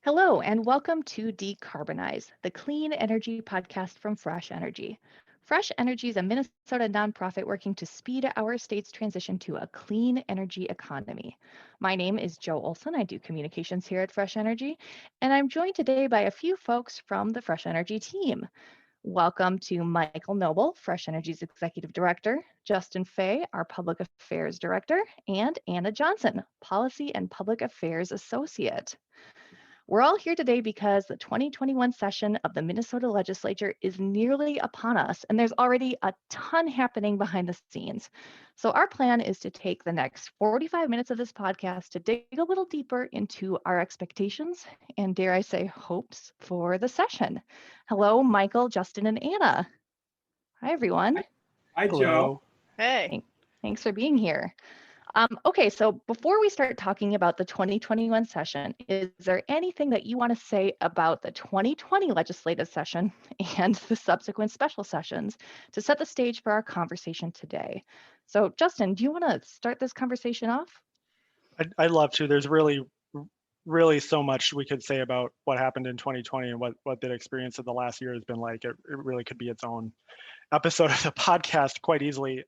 Hello, and welcome to Decarbonize, the clean energy podcast from Fresh Energy. Fresh Energy is a Minnesota nonprofit working to speed our state's transition to a clean energy economy. My name is Joe Olson. I do communications here at Fresh Energy, and I'm joined today by a few folks from the Fresh Energy team. Welcome to Michael Noble, Fresh Energy's Executive Director, Justin Fay, our Public Affairs Director, and Anna Johnson, Policy and Public Affairs Associate. We're all here today because the 2021 session of the Minnesota Legislature is nearly upon us, and there's already a ton happening behind the scenes. So, our plan is to take the next 45 minutes of this podcast to dig a little deeper into our expectations and, dare I say, hopes for the session. Hello, Michael, Justin, and Anna. Hi, everyone. Hi, Hello. Joe. Hey. Thanks for being here. Okay, so before we start talking about the 2021 session, is there anything that you want to say about the 2020 legislative session and the subsequent special sessions to set the stage for our conversation today? So, Justin, do you want to start this conversation off? I'd love to. There's really so much we could say about what happened in 2020 and what the experience of the last year has been like. It really could be its own episode of the podcast quite easily.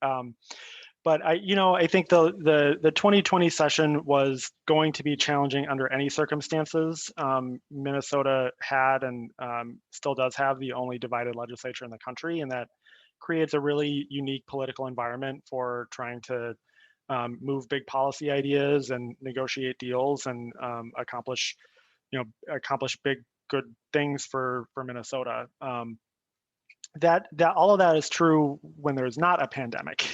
But I think the 2020 session was going to be challenging under any circumstances. Minnesota had and still does have the only divided legislature in the country, and that creates a really unique political environment for trying to move big policy ideas and negotiate deals and accomplish big good things for Minnesota. That all of that is true when there's not a pandemic.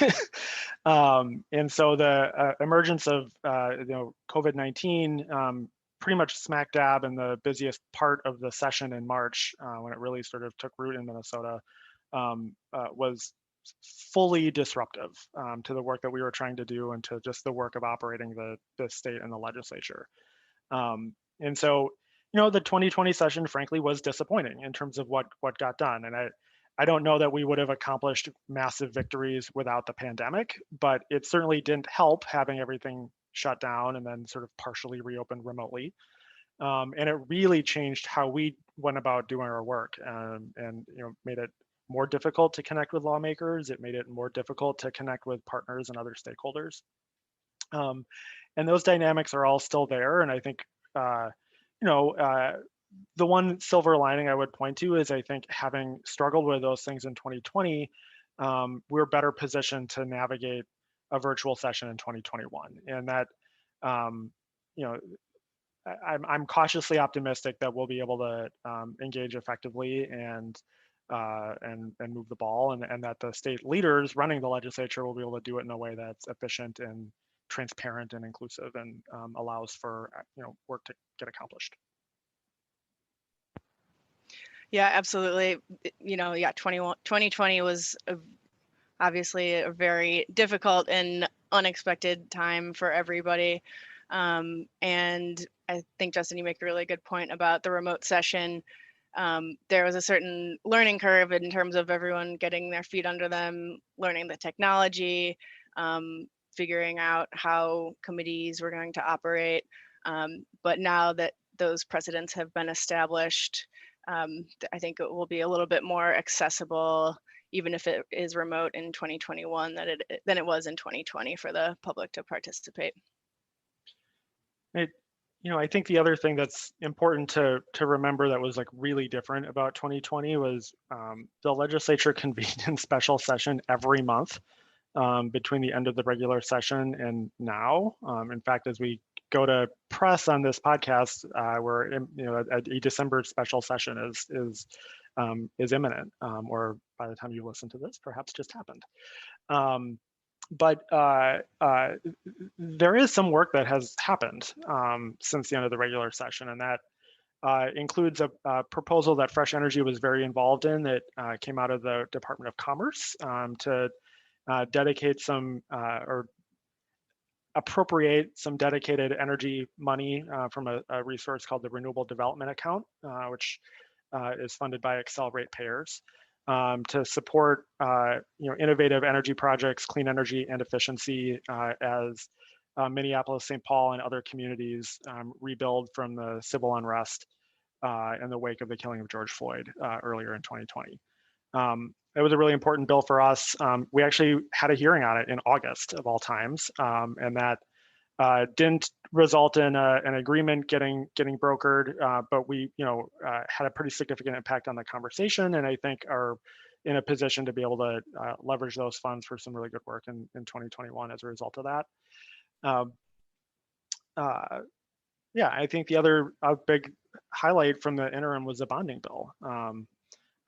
And so the emergence of COVID-19 pretty much smack dab in the busiest part of the session in March, when it really sort of took root in Minnesota, was fully disruptive to the work that we were trying to do and to just the work of operating the state and the legislature. And so, the 2020 session, frankly, was disappointing in terms of what got done. And I don't know that we would have accomplished massive victories without the pandemic, but it certainly didn't help having everything shut down and then sort of partially reopened remotely. And it really changed how we went about doing our work, and made it more difficult to connect with lawmakers. It made it more difficult to connect with partners and other stakeholders. And those dynamics are all still there. And I think, the one silver lining I would point to is I think having struggled with those things in 2020, we're better positioned to navigate a virtual session in 2021. And that, I'm cautiously optimistic that we'll be able to engage effectively and move the ball, and that the state leaders running the legislature will be able to do it in a way that's efficient and transparent and inclusive and allows for work to get accomplished. Yeah, absolutely. 2020 was obviously a very difficult and unexpected time for everybody. And I think, Justin, you make a really good point about the remote session. There was a certain learning curve in terms of everyone getting their feet under them, learning the technology, figuring out how committees were going to operate. But now that those precedents have been established, I think it will be a little bit more accessible, even if it is remote in 2021 than it was in 2020 for the public to participate. I think the other thing that's important to remember that was like really different about 2020 was the legislature convened in special session every month between the end of the regular session and now. In fact, as we go to press on this podcast, a December special session is imminent, or by the time you listen to this, perhaps just happened. But there is some work that has happened since the end of the regular session, and that includes a proposal that Fresh Energy was very involved in that came out of the Department of Commerce to dedicate some or appropriate some dedicated energy money from a resource called the Renewable Development Account, which is funded by Accelerate Payers, to support innovative energy projects, clean energy and efficiency as Minneapolis, St. Paul, and other communities rebuild from the civil unrest in the wake of the killing of George Floyd earlier in 2020. It was a really important bill for us. We actually had a hearing on it in August of all times, and that didn't result in an agreement getting brokered, but we had a pretty significant impact on the conversation, and I think are in a position to be able to leverage those funds for some really good work in 2021 as a result of that. Yeah, I think the other big highlight from the interim was the bonding bill.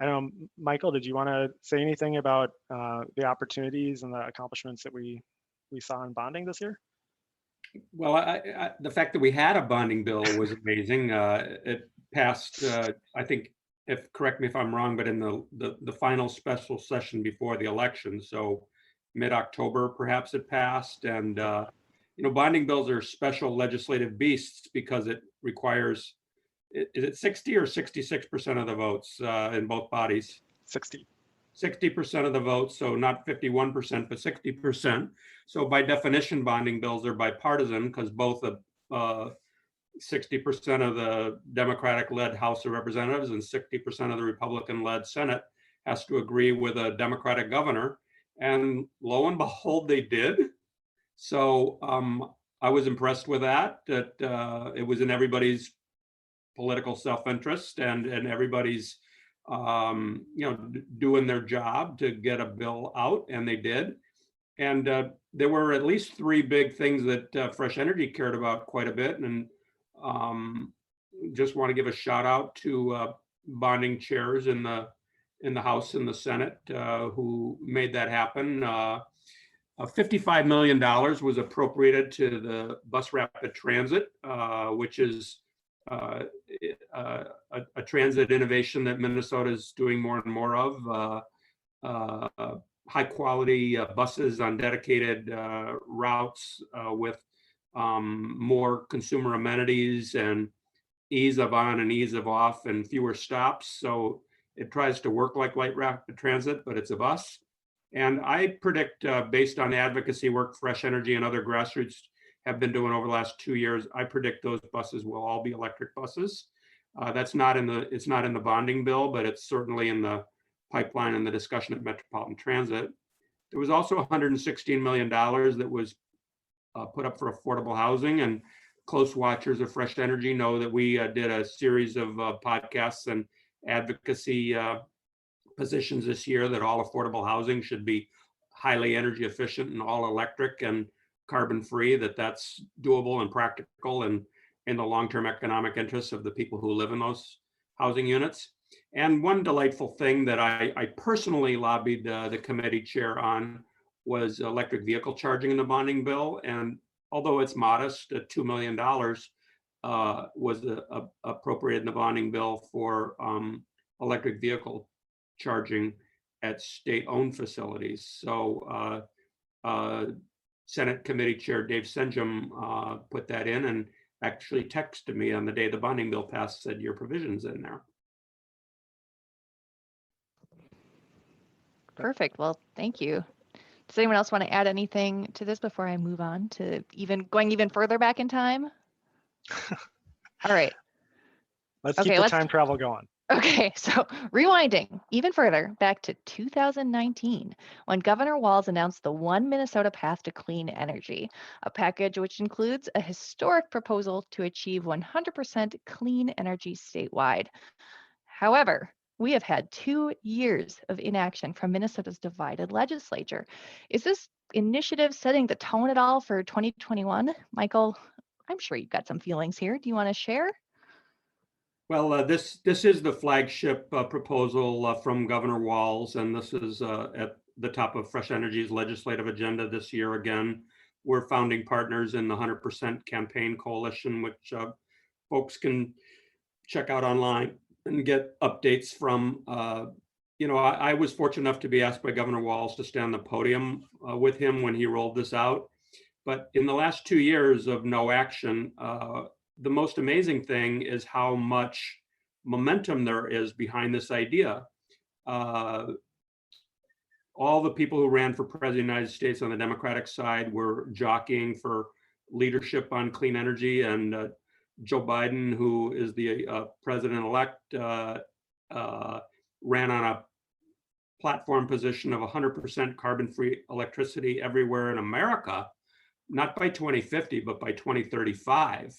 I know, Michael, did you want to say anything about the opportunities and the accomplishments that we saw in bonding this year? Well, the fact that we had a bonding bill was amazing. It passed, I think, correct me if I'm wrong, but in the final special session before the election, so mid-October, perhaps it passed. And bonding bills are special legislative beasts because it requires, is it 60 or 66% of the votes in both bodies? 60% of the votes, so not 51%, but 60%. So by definition, bonding bills are bipartisan because both 60% of the Democratic-led House of Representatives and 60% of the Republican-led Senate has to agree with a Democratic governor. And lo and behold, they did. So I was impressed with that it was in everybody's political self-interest and everybody's doing their job to get a bill out, and they did. And there were at least three big things that Fresh Energy cared about quite a bit, and just want to give a shout out to bonding chairs in the House and the Senate who made that happen. $55 million was appropriated to the bus rapid transit, which is a transit innovation that Minnesota is doing more and more of. High quality buses on dedicated routes with more consumer amenities and ease of on and ease of off and fewer stops. So it tries to work like light rapid transit, but it's a bus. And I predict, based on advocacy work Fresh Energy and other grassroots have been doing over the last 2 years, I predict those buses will all be electric buses. It's not in the bonding bill, but it's certainly in the pipeline and the discussion at Metropolitan Transit. There was also $116 million that was put up for affordable housing, and close watchers of Fresh Energy know that we did a series of podcasts and advocacy positions this year that all affordable housing should be highly energy efficient and all electric and carbon free, that's doable and practical and in the long-term economic interests of the people who live in those housing units. And one delightful thing that I personally lobbied the committee chair on was electric vehicle charging in the bonding bill. And although it's modest, $2 million was appropriated in the bonding bill for electric vehicle charging at state-owned facilities. So Senate Committee Chair Dave Senjum put that in and actually texted me on the day the bonding bill passed, said your provision's in there. Perfect. Well, thank you. Does anyone else want to add anything to this before I move on to going even further back in time? All right. Let's keep the time travel going. Okay, so rewinding even further back to 2019, when Governor Walz announced the One Minnesota Path to Clean Energy, a package which includes a historic proposal to achieve 100% clean energy statewide. However, we have had 2 years of inaction from Minnesota's divided legislature. Is this initiative setting the tone at all for 2021? Michael, I'm sure you've got some feelings here. Do you want to share? Well, this is the flagship proposal from Governor Walz, and this is at the top of Fresh Energy's legislative agenda this year. Again, we're founding partners in the 100% Campaign Coalition, which folks can check out online and get updates from. I was fortunate enough to be asked by Governor Walz to stand on the podium with him when he rolled this out. But in the last 2 years of no action, the most amazing thing is how much momentum there is behind this idea. All the people who ran for president of the United States on the Democratic side were jockeying for leadership on clean energy, and Joe Biden, who is the president-elect, ran on a platform position of 100% carbon-free electricity everywhere in America, not by 2050, but by 2035.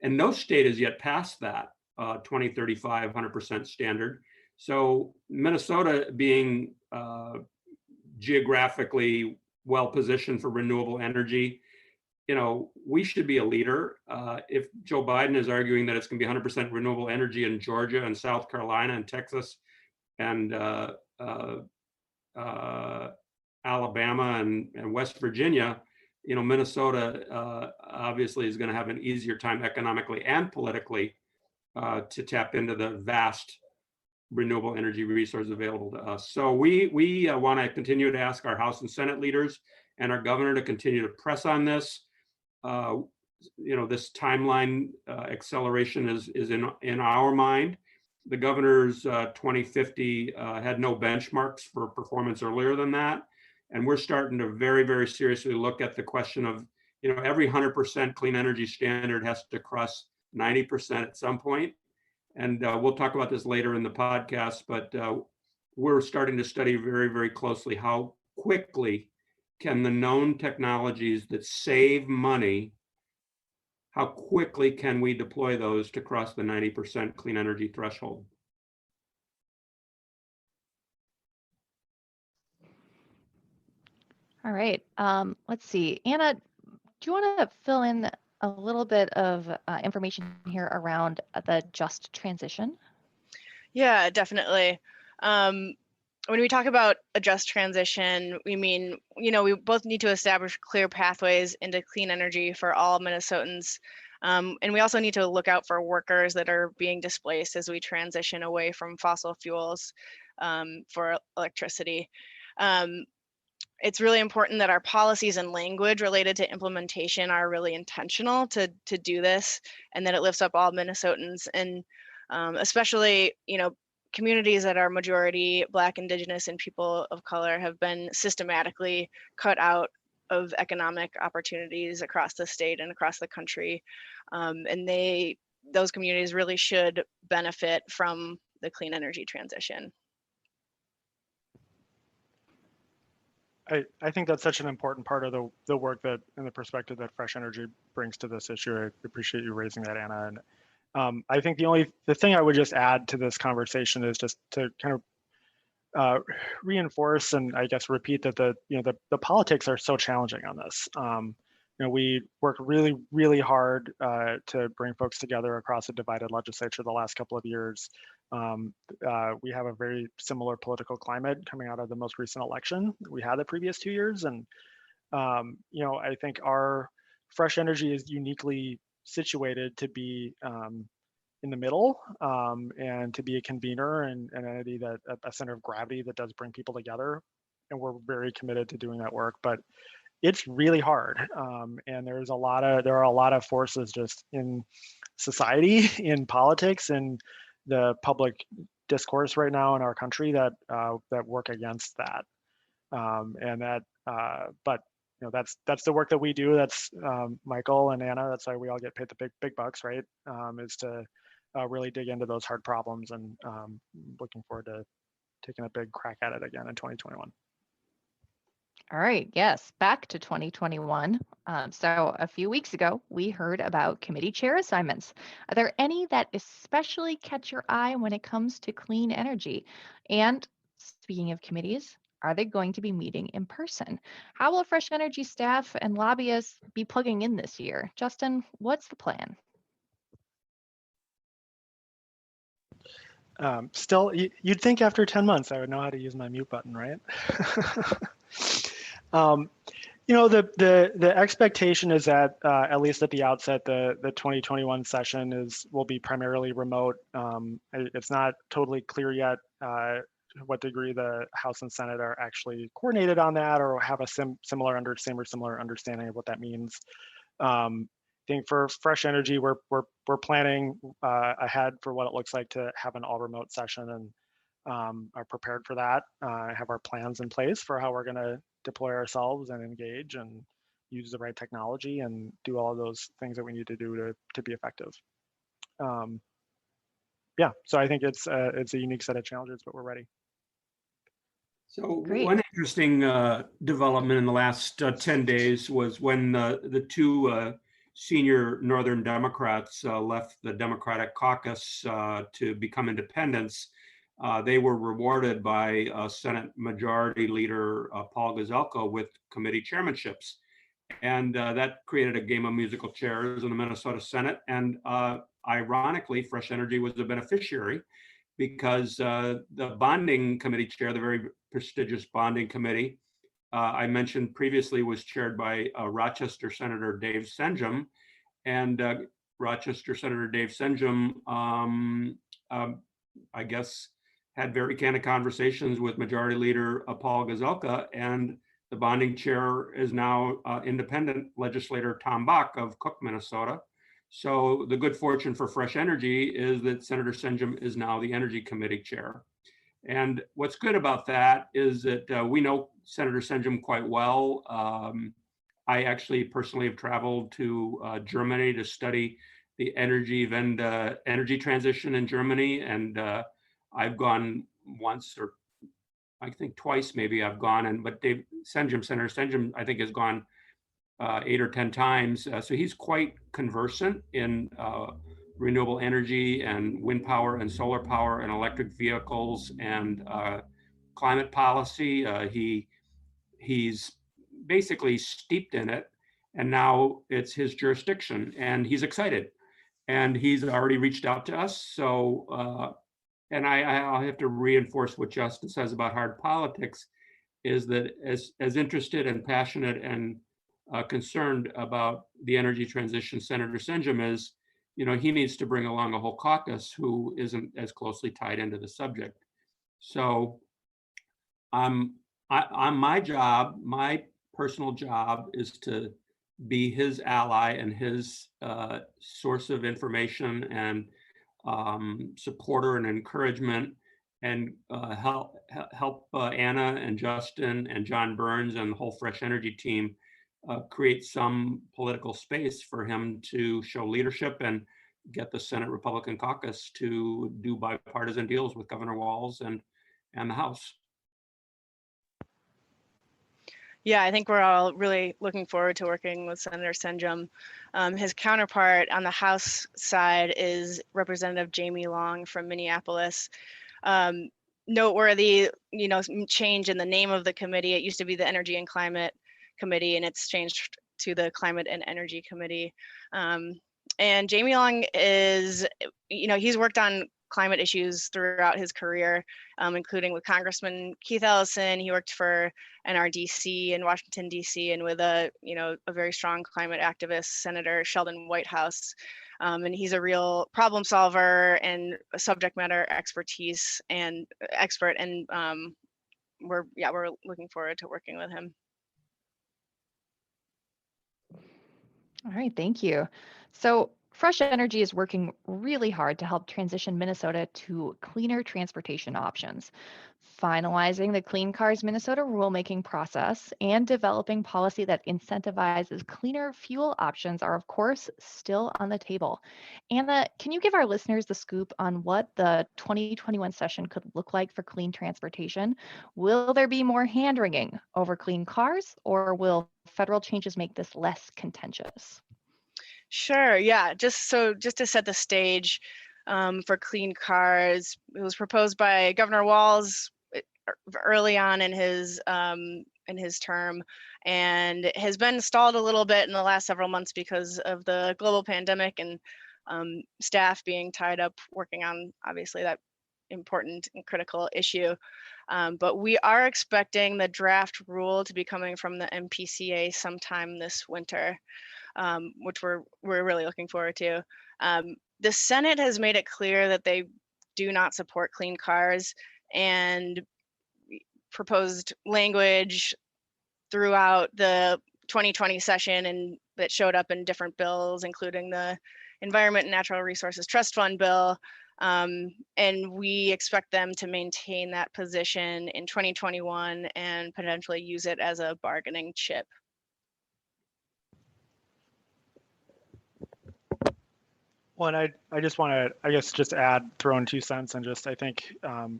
And no state has yet passed that 2035 100% standard. So Minnesota, being geographically well positioned for renewable energy, we should be a leader. If Joe Biden is arguing that it's going to be 100% renewable energy in Georgia and South Carolina and Texas and Alabama and West Virginia, Minnesota obviously is going to have an easier time economically and politically to tap into the vast renewable energy resources available to us. So we want to continue to ask our House and Senate leaders and our governor to continue to press on this. This timeline acceleration is in our mind. The governor's 2050 had no benchmarks for performance earlier than that. And we're starting to very, very seriously look at the question of, every 100% clean energy standard has to cross 90% at some point. And we'll talk about this later in the podcast, but we're starting to study very, very closely how quickly can the known technologies that save money, how quickly can we deploy those to cross the 90% clean energy threshold? All right. Let's see. Anna, do you want to fill in a little bit of information here around the just transition? Yeah, definitely. When we talk about a just transition, we mean, we both need to establish clear pathways into clean energy for all Minnesotans. And we also need to look out for workers that are being displaced as we transition away from fossil fuels for electricity. It's really important that our policies and language related to implementation are really intentional to do this, and that it lifts up all Minnesotans, and especially, communities that are majority Black, Indigenous, and people of color have been systematically cut out of economic opportunities across the state and across the country. And those communities really should benefit from the clean energy transition. I think that's such an important part of the work that and the perspective that Fresh Energy brings to this issue. I appreciate you raising that, Anna. And I think the thing I would just add to this conversation is just to kind of reinforce and I guess repeat that the politics are so challenging on this. We worked really, really hard to bring folks together across a divided legislature the last couple of years. We have a very similar political climate coming out of the most recent election we had the previous 2 years. And, I think our Fresh Energy is uniquely situated to be in the middle and to be a convener and an entity that a center of gravity that does bring people together. And we're very committed to doing that work. But it's really hard, and there are a lot of forces just in society, in politics, in the public discourse right now in our country that work against that, and that. But that's the work that we do. That's Michael and Anna. That's why we all get paid the big bucks, right? Is to really dig into those hard problems, and looking forward to taking a big crack at it again in 2021. All right, yes, back to 2021. So a few weeks ago, we heard about committee chair assignments. Are there any that especially catch your eye when it comes to clean energy? And speaking of committees, are they going to be meeting in person? How will Fresh Energy staff and lobbyists be plugging in this year? Justin, what's the plan? Still, you'd think after 10 months I would know how to use my mute button, right? The expectation is that at least at the outset, the 2021 session will be primarily remote. It's not totally clear yet what degree the House and Senate are actually coordinated on that or have a similar understanding of what that means. I think for Fresh Energy, we're planning ahead for what it looks like to have an all remote session, and are prepared for that. Have our plans in place for how we're going to deploy ourselves and engage, and use the right technology and do all of those things that we need to do to be effective. Yeah, so I think it's a unique set of challenges, but we're ready. So Great. one interesting development in the last 10 days was when the two senior Northern Democrats left the Democratic caucus to become independents. They were rewarded by Senate Majority Leader Paul Gazelka with committee chairmanships. And that created a game of musical chairs in the Minnesota Senate. And ironically, Fresh Energy was the beneficiary, because the bonding committee chair, the very prestigious bonding committee, I mentioned previously, was chaired by Rochester Senator Dave Senjum. And Rochester Senator Dave Senjum, I guess, had very candid conversations with Majority Leader Paul Gazelka, and the bonding chair is now independent legislator Tom Bach of Cook, Minnesota. So the good fortune for Fresh Energy is that Senator Senjum is now the Energy Committee chair. And what's good about that is that we know Senator Senjum quite well. I actually personally have traveled to Germany to study the energy transition in Germany. And I've gone once, or I think twice maybe I've gone, but Senator Senjum, I think, has gone 8 or 10 times. So he's quite conversant in renewable energy and wind power and solar power and electric vehicles and climate policy. He's basically steeped in it, and now it's his jurisdiction, and he's excited. And he's already reached out to us. So, and I'll have to reinforce what Justin says about hard politics, is that as interested and passionate and concerned about the energy transition Senator Senjum is, he needs to bring along a whole caucus who isn't as closely tied into the subject. So on my job, my personal job is to be his ally and his source of information and supporter and encouragement, and help Anna and Justin and John Burns and the whole Fresh Energy team create some political space for him to show leadership and get the Senate Republican caucus to do bipartisan deals with Governor Walz and the House. Yeah, I think we're all really looking forward to working with Senator Senjum. His counterpart on the House side is Representative Jamie Long from Minneapolis. Noteworthy, change in the name of the committee. It used to be the Energy and Climate Committee, and it's changed to the Climate and Energy Committee. And Jamie Long is, he's worked on climate issues throughout his career, including with Congressman Keith Ellison. He worked for NRDC in Washington, D.C., and with a very strong climate activist, Senator Sheldon Whitehouse. And he's a real problem solver and a subject matter expert, and we're looking forward to working with him. All right, thank you. So Fresh Energy is working really hard to help transition Minnesota to cleaner transportation options. Finalizing the Clean Cars Minnesota rulemaking process and developing policy that incentivizes cleaner fuel options are, of course, still on the table. Anna, can you give our listeners the scoop on what the 2021 session could look like for clean transportation? Will there be more hand-wringing over clean cars, or will federal changes make this less contentious? Sure, yeah, just to set the stage for clean cars, it was proposed by Governor Walz early on in his term, and has been stalled a little bit in the last several months because of the global pandemic and staff being tied up working on, obviously, that important and critical issue. But we are expecting the draft rule to be coming from the MPCA sometime this winter, which we're really looking forward to. The Senate has made it clear that they do not support clean cars, and proposed language throughout the 2020 session and that showed up in different bills, including the Environment and Natural Resources Trust Fund bill. And we expect them to maintain that position in 2021 and potentially use it as a bargaining chip. Well, and I just want to, I guess, just throw in 2 cents and just, I think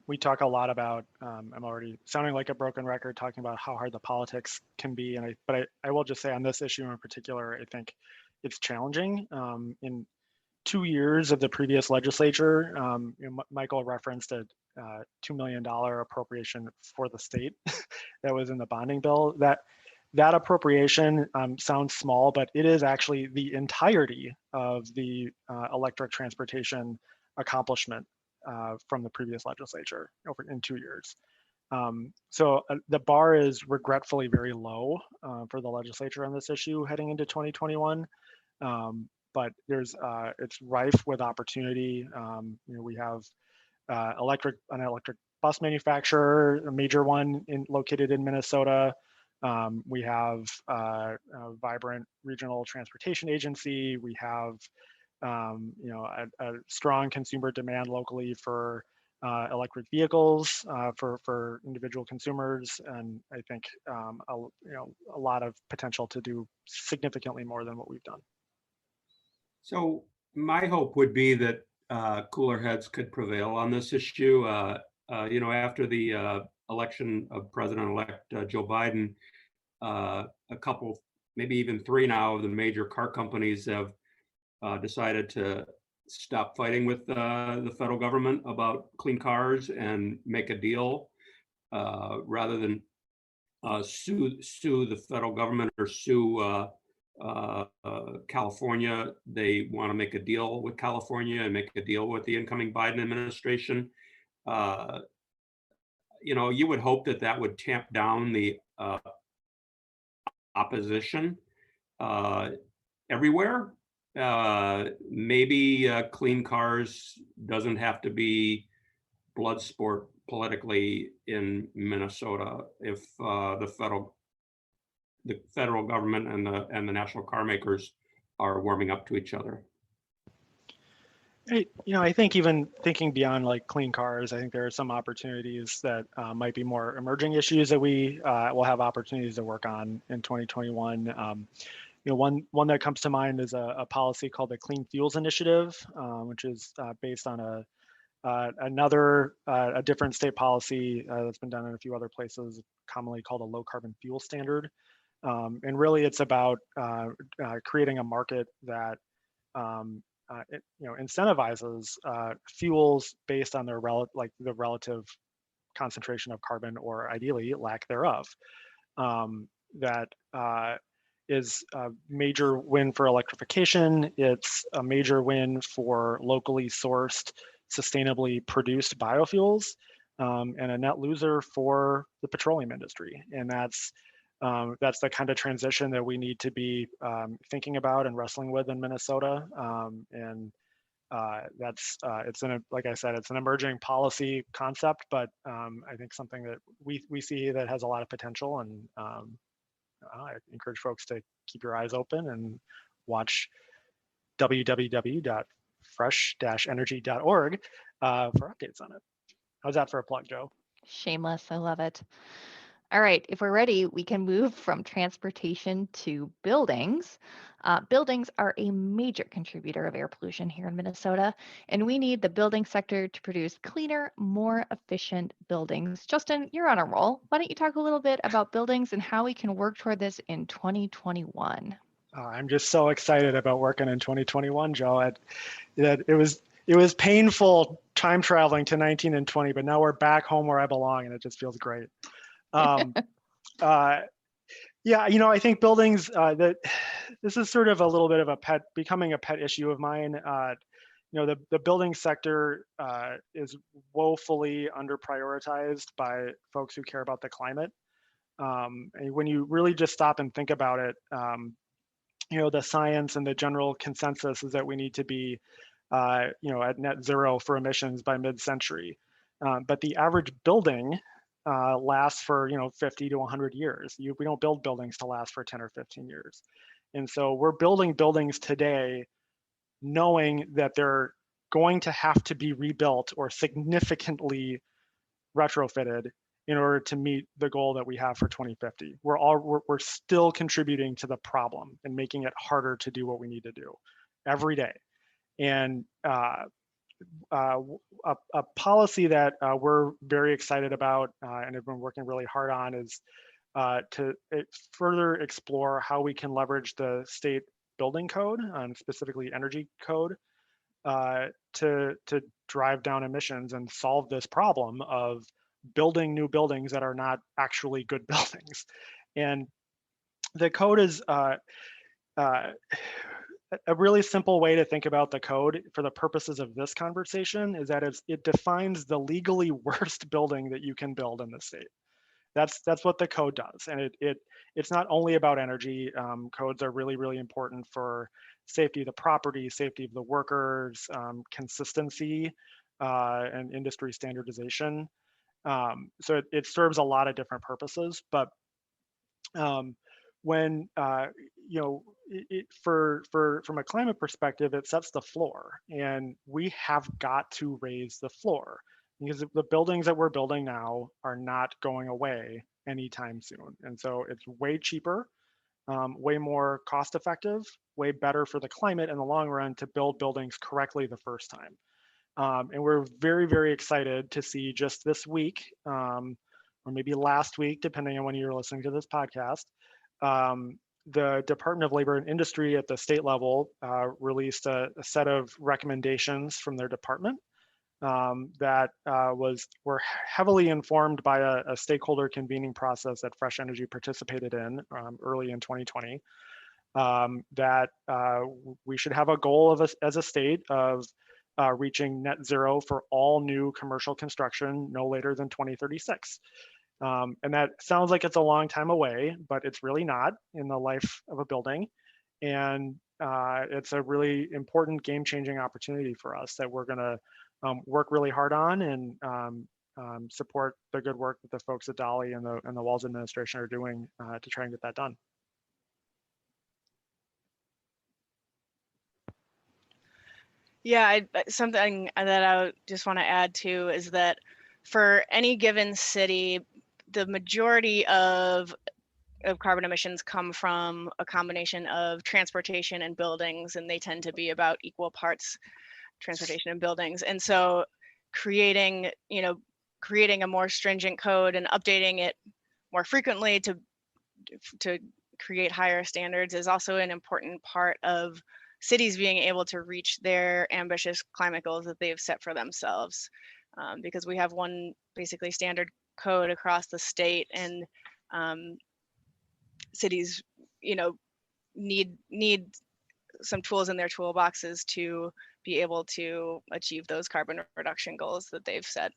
we talk a lot about, I'm already sounding like a broken record talking about how hard the politics can be. But I will just say on this issue in particular, I think it's challenging. In 2 years of the previous legislature, Michael referenced a $2 million appropriation for the state that was in the bonding bill. That appropriation sounds small, but it is actually the entirety of the electric transportation accomplishment from the previous legislature over in 2 years. So the bar is regretfully very low for the legislature on this issue heading into 2021. But it's rife with opportunity. We have an electric bus manufacturer, a major one located in Minnesota. We have a vibrant regional transportation agency. We have a strong consumer demand locally for electric vehicles for individual consumers, and I think a lot of potential to do significantly more than what we've done. So my hope would be that cooler heads could prevail on this issue. After the election of President-elect Joe Biden, a couple, maybe even 3 now of the major car companies have decided to stop fighting with the federal government about clean cars and make a deal rather than sue the federal government or sue California. They want to make a deal with California and make a deal with the incoming Biden administration. You would hope that would tamp down the opposition everywhere. Maybe clean cars doesn't have to be blood sport politically in Minnesota if the federal government and the national car makers are warming up to each other. I think even thinking beyond like clean cars, I think there are some opportunities that might be more emerging issues that we will have opportunities to work on in 2021. One that comes to mind is a policy called the Clean Fuels Initiative, which is based on a different state policy that's been done in a few other places, commonly called a low carbon fuel standard. And really, it's about creating a market that incentivizes fuels based on their the relative concentration of carbon, or ideally lack thereof. That is a major win for electrification. It's a major win for locally sourced, sustainably produced biofuels, and a net loser for the petroleum industry. And that's the kind of transition that we need to be thinking about and wrestling with in Minnesota. Like I said, it's an emerging policy concept, but I think something that we see that has a lot of potential. And I encourage folks to keep your eyes open and watch www.fresh-energy.org for updates on it. How's that for a plug, Joe? Shameless. I love it. All right, if we're ready, we can move from transportation to buildings. Buildings are a major contributor of air pollution here in Minnesota, and we need the building sector to produce cleaner, more efficient buildings. Justin, you're on a roll. Why don't you talk a little bit about buildings and how we can work toward this in 2021? I'm just so excited about working in 2021, Joe. It was painful time traveling to 19 and 20, but now we're back home where I belong, and it just feels great. I think buildings, this is sort of a little bit of becoming a pet issue of mine. The building sector is woefully under-prioritized by folks who care about the climate. And when you really just stop and think about it, the science and the general consensus is that we need to be, at net zero for emissions by mid-century. But the average building lasts for 50 to 100 years. We don't build buildings to last for 10 or 15 years. And so we're building buildings today knowing that they're going to have to be rebuilt or significantly retrofitted in order to meet the goal that we have for 2050. We're still contributing to the problem and making it harder to do what we need to do every day. And a policy that we're very excited about and have been working really hard on is to further explore how we can leverage the state building code, specifically energy code, to drive down emissions and solve this problem of building new buildings that are not actually good buildings. And the code is a really simple way to think about the code for the purposes of this conversation is that it defines the legally worst building that you can build in the state. That's what the code does, and it's not only about energy. Codes are really important for safety of the property, safety of the workers, consistency, and industry standardization. So it serves a lot of different purposes, but when from a climate perspective, it sets the floor, and we have got to raise the floor because the buildings that we're building now are not going away anytime soon. And so it's way cheaper, way more cost effective, way better for the climate in the long run to build buildings correctly the first time. And we're very excited to see just this week, or maybe last week, depending on when you're listening to this podcast, the Department of Labor and Industry at the state level released a set of recommendations from their department that were heavily informed by a stakeholder convening process that Fresh Energy participated in early in 2020. That we should have a goal as a state of reaching net zero for all new commercial construction no later than 2036. And that sounds like it's a long time away, but it's really not in the life of a building. And it's a really important game-changing opportunity for us that we're going to work really hard on and support the good work that the folks at Dolly and the Walz administration are doing to try and get that done. Yeah, something that I just want to add to is that for any given city, the majority of carbon emissions come from a combination of transportation and buildings, and they tend to be about equal parts transportation and buildings. And so creating a more stringent code and updating it more frequently to create higher standards is also an important part of cities being able to reach their ambitious climate goals that they've set for themselves, because we have one basically standard code across the state, and cities need some tools in their toolboxes to be able to achieve those carbon reduction goals that they've set.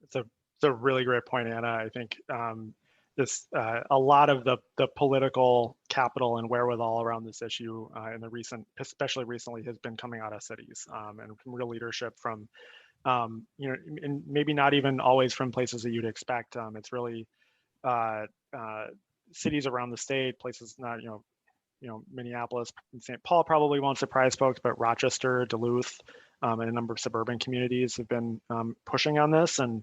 It's a really great point, Anna. I think a lot of the political capital and wherewithal around this issue especially recently, has been coming out of cities and from real leadership from, and maybe not even always from places that you'd expect. It's really cities around the state, places not, Minneapolis and St. Paul probably won't surprise folks, but Rochester, Duluth, and a number of suburban communities have been pushing on this. And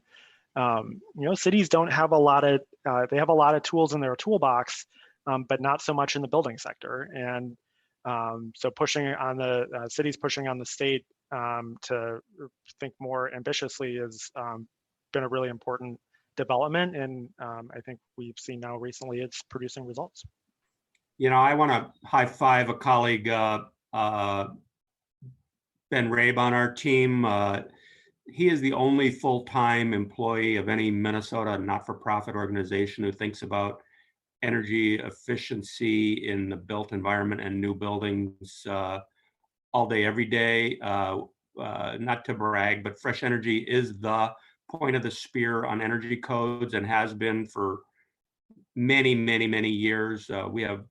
cities don't have a lot of, they have a lot of tools in their toolbox, but not so much in the building sector. And so pushing on the cities, pushing on the state to think more ambitiously has been a really important development. And I think we've seen now recently it's producing results. I want to high five a colleague, Ben Rabe on our team. He is the only full-time employee of any Minnesota not-for-profit organization who thinks about energy efficiency in the built environment and new buildings all day, every day. Not to brag, but Fresh Energy is the point of the spear on energy codes and has been for many years. We have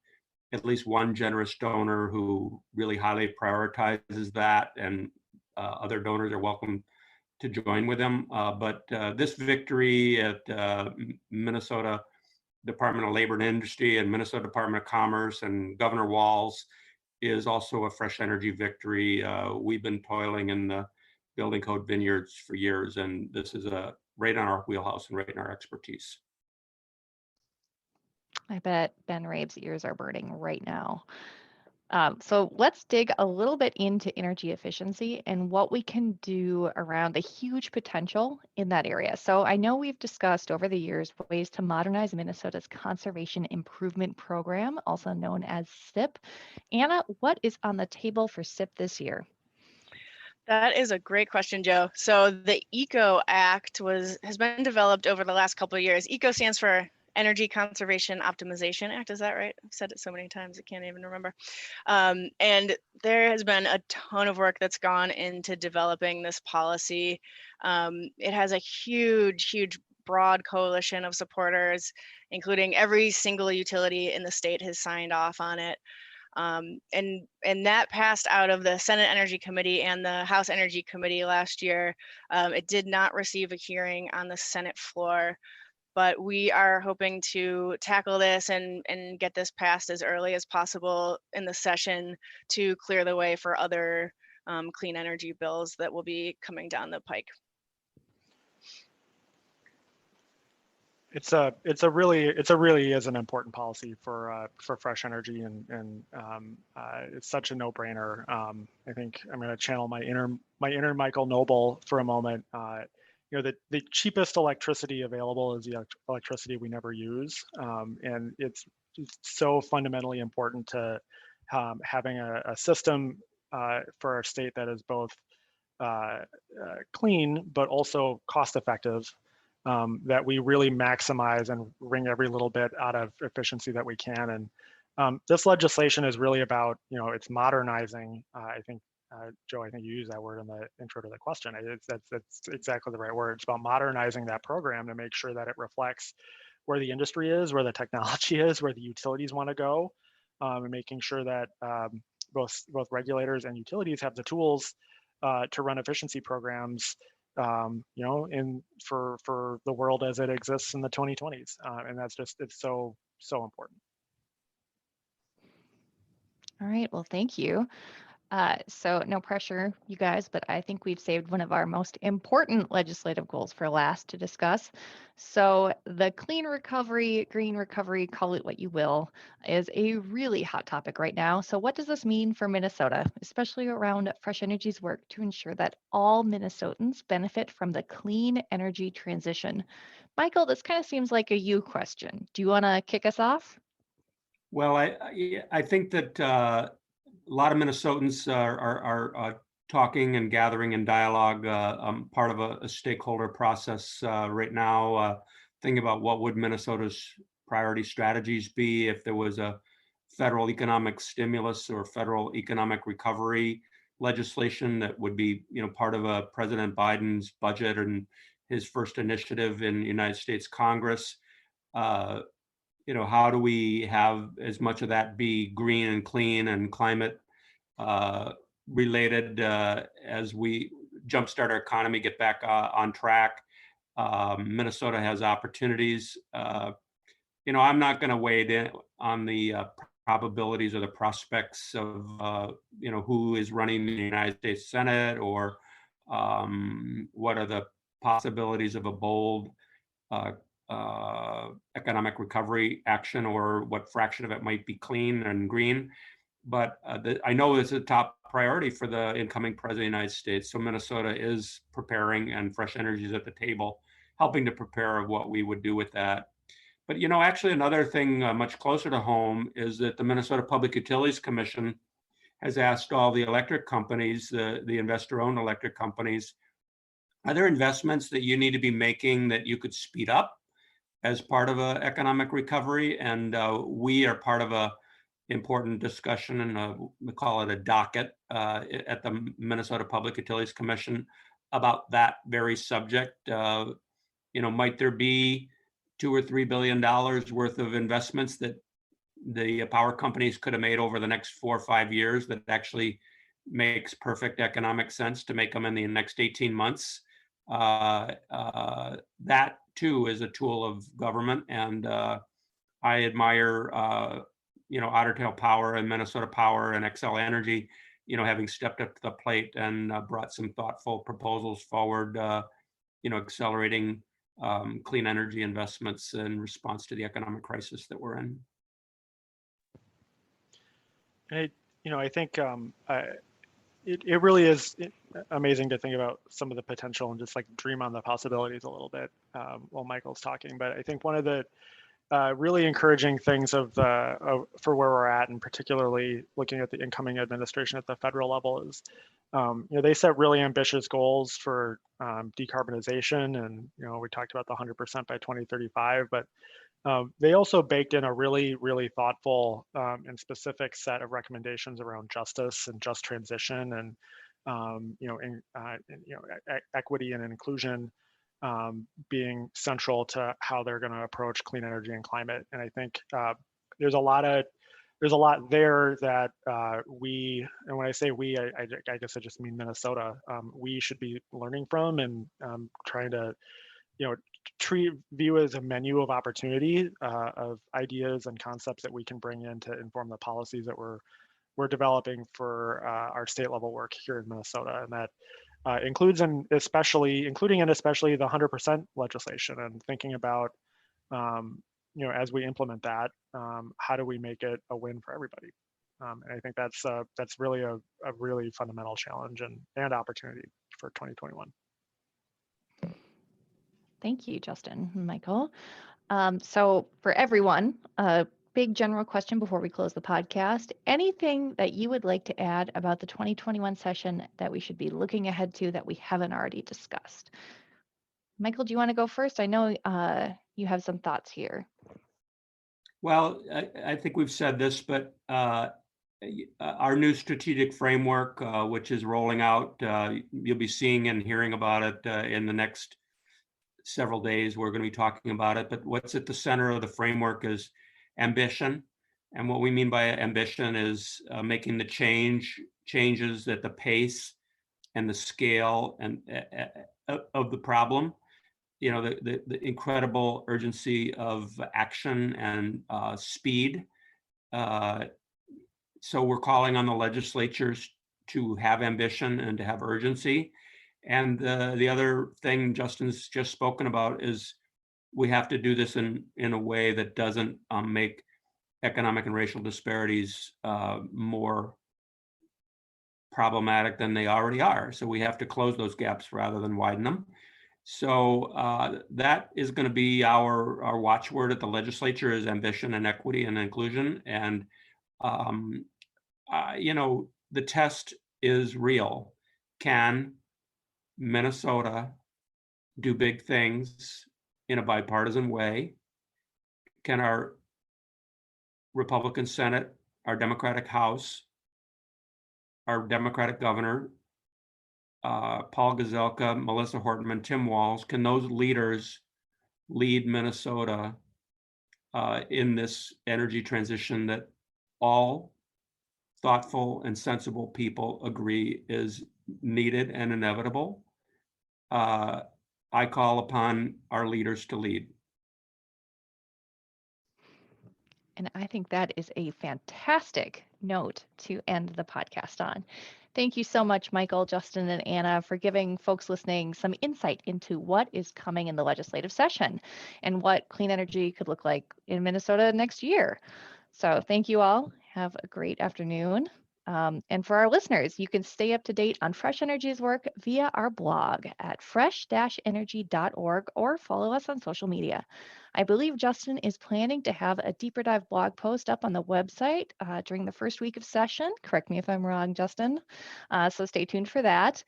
at least one generous donor who really highly prioritizes that, and other donors are welcome to join with them. But this victory at Minnesota Department of Labor and Industry and Minnesota Department of Commerce and Governor Walz is also a Fresh Energy victory. We've been toiling in the building code vineyards for years, and this is right on our wheelhouse and right in our expertise. I bet Ben Rabe's ears are burning right now. So let's dig a little bit into energy efficiency and what we can do around the huge potential in that area. So I know we've discussed over the years ways to modernize Minnesota's Conservation Improvement Program, also known as SIP. Anna, what is on the table for SIP this year? That is a great question, Joe. So the ECO Act has been developed over the last couple of years. ECO stands for Energy Conservation Optimization Act. Is that right? I've said it so many times I can't even remember. And there has been a ton of work that's gone into developing this policy. It has a huge, broad coalition of supporters, including every single utility in the state has signed off on it. And that passed out of the Senate Energy Committee and the House Energy Committee last year. It did not receive a hearing on the Senate floor, but we are hoping to tackle this and get this passed as early as possible in the session to clear the way for other clean energy bills that will be coming down the pike. It's a really is an important policy for fresh energy, and it's such a no-brainer. I think I'm going to channel my inner Michael Noble for a moment. You know, the cheapest electricity available is the electricity we never use, and it's so fundamentally important to having a system for our state that is both clean but also cost-effective. That we really maximize and wring every little bit out of efficiency that we can. And this legislation is really about, you know, it's modernizing. I think, Joe, I think you used that word in the intro to the question. That's exactly the right word. It's about modernizing that program to make sure that it reflects where the industry is, where the technology is, where the utilities want to go, and making sure that both regulators and utilities have the tools to run efficiency programs, you know, for the world as it exists in the 2020s, and that's just, it's so important. All right, well, thank you. So no pressure, you guys, but I think we've saved one of our most important legislative goals for last to discuss. So the clean recovery, green recovery, call it what you will, is a really hot topic right now. So what does this mean for Minnesota, especially around Fresh Energy's work to ensure that all Minnesotans benefit from the clean energy transition? Michael, this kind of seems like a you question. Do you want to kick us off? Well, I think that a lot of Minnesotans are talking and gathering in dialogue, part of a stakeholder process right now, thinking about what would Minnesota's priority strategies be if there was a federal economic stimulus or federal economic recovery legislation that would be, you know, part of President Biden's budget and his first initiative in the United States Congress. You know, how do we have as much of that be green and clean and climate related as we jumpstart our economy, get back on track? Minnesota has opportunities. You know, I'm not going to weigh in on the probabilities or the prospects of, you know, who is running the United States Senate, or what are the possibilities of a bold economic recovery action, or what fraction of it might be clean and green. But I know it's a top priority for the incoming president of the United States. So Minnesota is preparing, and Fresh Energy is at the table, helping to prepare what we would do with that. But, you know, actually another thing much closer to home is that the Minnesota Public Utilities Commission has asked all the electric companies, the investor-owned electric companies, are there investments that you need to be making that you could speed up as part of an economic recovery? And we are part of a important discussion, and we call it a docket at the Minnesota Public Utilities Commission about that very subject. You know, might there be $2 or $3 billion worth of investments that the power companies could have made over the next 4 or 5 years that actually makes perfect economic sense to make them in the next 18 months? That too is a tool of government, and I admire you know, Otter Tail Power and Minnesota Power and Xcel Energy, you know, having stepped up to the plate and brought some thoughtful proposals forward, you know, accelerating clean energy investments in response to the economic crisis that we're in. Hey, I think it really is amazing to think about some of the potential and just like dream on the possibilities a little bit while Michael's talking. But I think one of the really encouraging things for where we're at, and particularly looking at the incoming administration at the federal level, is they set really ambitious goals for decarbonization, and we talked about the 100% by 2035, but they also baked in a really, really thoughtful and specific set of recommendations around justice and just transition, and equity and inclusion being central to how they're going to approach clean energy and climate. And I think there's a lot there that we, and when I say we, I guess I just mean Minnesota, we should be learning from and trying to view as a menu of opportunity of ideas and concepts that we can bring in to inform the policies that we're developing for our state level work here in Minnesota, and that including especially the 100% legislation, and thinking about as we implement that, how do we make it a win for everybody? And I think that's really a really fundamental challenge and opportunity for 2021. Thank you, Justin and Michael. So for everyone, a big general question before we close the podcast. Anything that you would like to add about the 2021 session that we should be looking ahead to that we haven't already discussed? Michael, do you want to go first? I know you have some thoughts here. Well, I think we've said this, but our new strategic framework, which is rolling out, you'll be seeing and hearing about it in the next several days. We're going to be talking about it, but what's at the center of the framework is ambition. And what we mean by ambition is making the changes at the pace and the scale and of the problem. The incredible urgency of action and speed. So we're calling on the legislatures to have ambition and to have urgency. And the other thing Justin's just spoken about is we have to do this in a way that doesn't make economic and racial disparities more problematic than they already are. So we have to close those gaps rather than widen them. So that is going to be our watchword at the legislature, is ambition and equity and inclusion. And the test is real. Can Minnesota do big things in a bipartisan way? Can our Republican Senate, our Democratic House, our Democratic governor, Paul Gazelka, Melissa Hortman, Tim Walz, can those leaders lead Minnesota in this energy transition that all thoughtful and sensible people agree is needed and inevitable? I call upon our leaders to lead. And I think that is a fantastic note to end the podcast on. Thank you so much, Michael, Justin, and Anna, for giving folks listening some insight into what is coming in the legislative session and what clean energy could look like in Minnesota next year. So thank you all. Have a great afternoon. And for our listeners, you can stay up to date on Fresh Energy's work via our blog at fresh-energy.org or follow us on social media. I believe Justin is planning to have a deeper dive blog post up on the website during the first week of session. Correct me if I'm wrong, Justin. So stay tuned for that.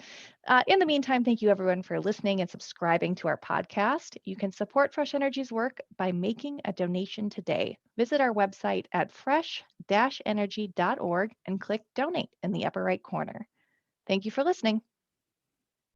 In the meantime, thank you everyone for listening and subscribing to our podcast. You can support Fresh Energy's work by making a donation today. Visit our website at fresh-energy.org and click donate in the upper right corner. Thank you for listening.